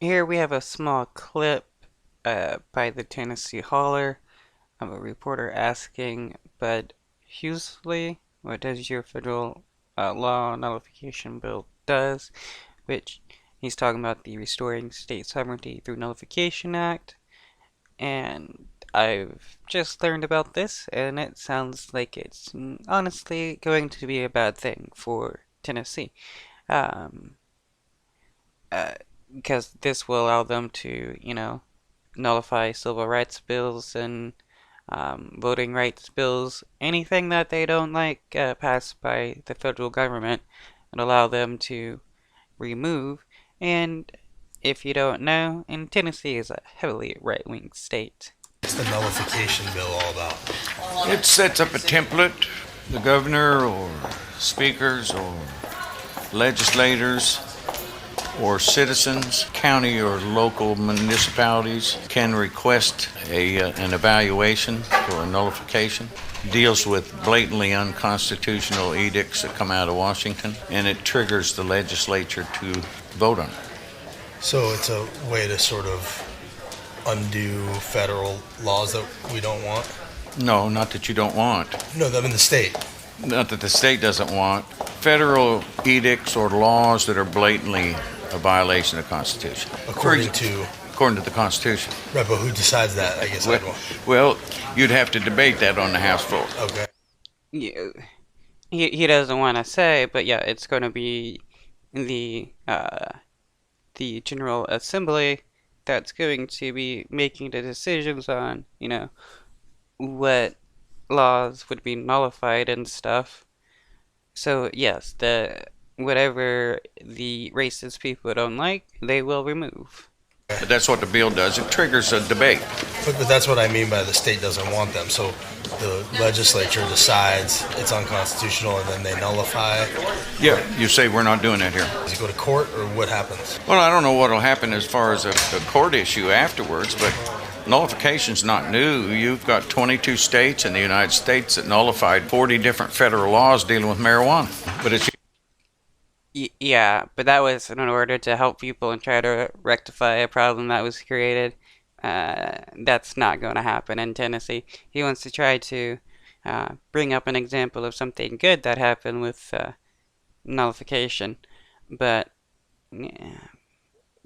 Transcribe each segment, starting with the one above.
Here we have a small clip by the Tennessee Holler of a reporter asking Bud Hulsey, what does your federal law nullification bill does, which he's talking about the Restoring State Sovereignty Through Nullification Act, and I've just learned about this, and it sounds like it's honestly going to be a bad thing for Tennessee. Um, uh, because this will allow them to, nullify civil rights bills and voting rights bills, anything that they don't like passed by the federal government, and allow them to remove. And if you don't know, in Tennessee is a heavily right-wing state. What's the nullification bill all about? It sets up a template. The governor or speakers or legislators or citizens, county or local municipalities can request an evaluation for a nullification. Deals with blatantly unconstitutional edicts that come out of Washington, and it triggers the legislature to vote on it. So it's a way to sort of undo federal laws that we don't want? No, not that you don't want. No, I mean the state. Not that the state doesn't want. Federal edicts or laws that are blatantly a violation of the Constitution. According to the Constitution. Right, but who decides that? I guess I'd want. Well, you'd have to debate that on the House floor. Okay. Yeah, he doesn't want to say, but yeah, it's going to be the General Assembly that's going to be making the decisions on, what laws would be nullified and stuff. So yes, whatever the racist people don't like, they will remove. But that's what the bill does. It triggers a debate. But that's what I mean by the state doesn't want them. So the legislature decides it's unconstitutional and then they nullify. Yeah, you say we're not doing that here. Does it go to court or what happens? Well, I don't know what will happen as far as a court issue afterwards, but nullification's not new. You've got 22 states in the United States that nullified 40 different federal laws dealing with marijuana. But it's Yeah, but that was in order to help people and try to rectify a problem that was created. That's not going to happen in Tennessee. He wants to try to bring up an example of something good that happened with nullification, but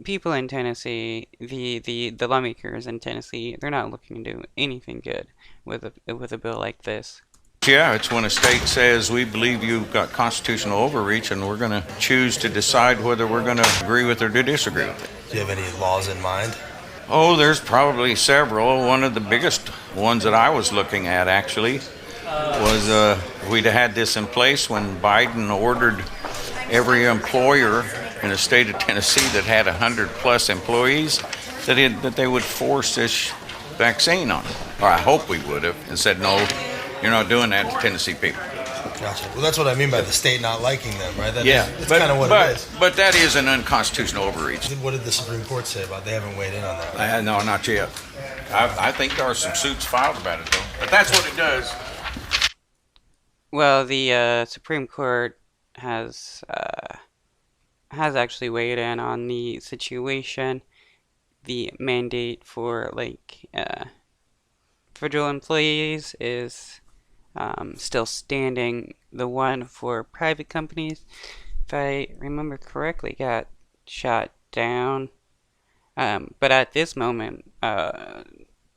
people in Tennessee, the lawmakers in Tennessee, they're not looking to do anything good with a bill like this. Yeah, it's when a state says we believe you've got constitutional overreach and we're going to choose to decide whether we're going to agree with it or disagree with it. Do you have any laws in mind? Oh, there's probably several. One of the biggest ones that I was looking at actually was we'd had this in place when Biden ordered every employer in the state of Tennessee that had 100 plus employees that they would force this vaccine on them. Or I hope we would have, and said no. You're not doing that to Tennessee people. Gotcha. Well, that's what I mean by the state not liking them, right? That's but, kind of what but, it is. But that is an unconstitutional overreach. What did the Supreme Court say about it? They haven't weighed in on that, right? No, not yet. I think there are some suits filed about it, though. But that's what it does. Well, the Supreme Court has actually weighed in on the situation. The mandate for federal employees is still standing. The one for private companies, if I remember correctly, got shot down. But at this moment,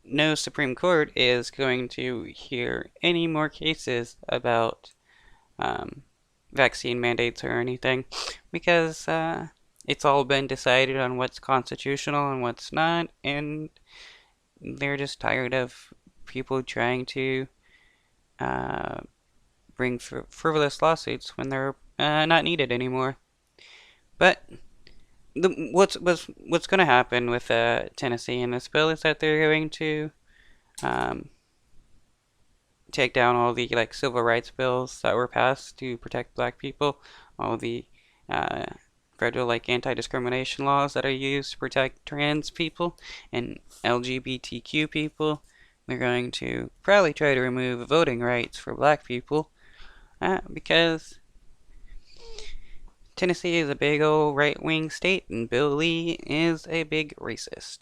no Supreme Court is going to hear any more cases about vaccine mandates or anything, because it's all been decided on what's constitutional and what's not, and they're just tired of people trying to bring frivolous lawsuits when they're not needed anymore. But what's going to happen with Tennessee in this bill is that they're going to take down all the civil rights bills that were passed to protect black people, all the federal anti-discrimination laws that are used to protect trans people and LGBTQ people. They're going to probably try to remove voting rights for black people because Tennessee is a big old right-wing state, and Bill Lee is a big racist.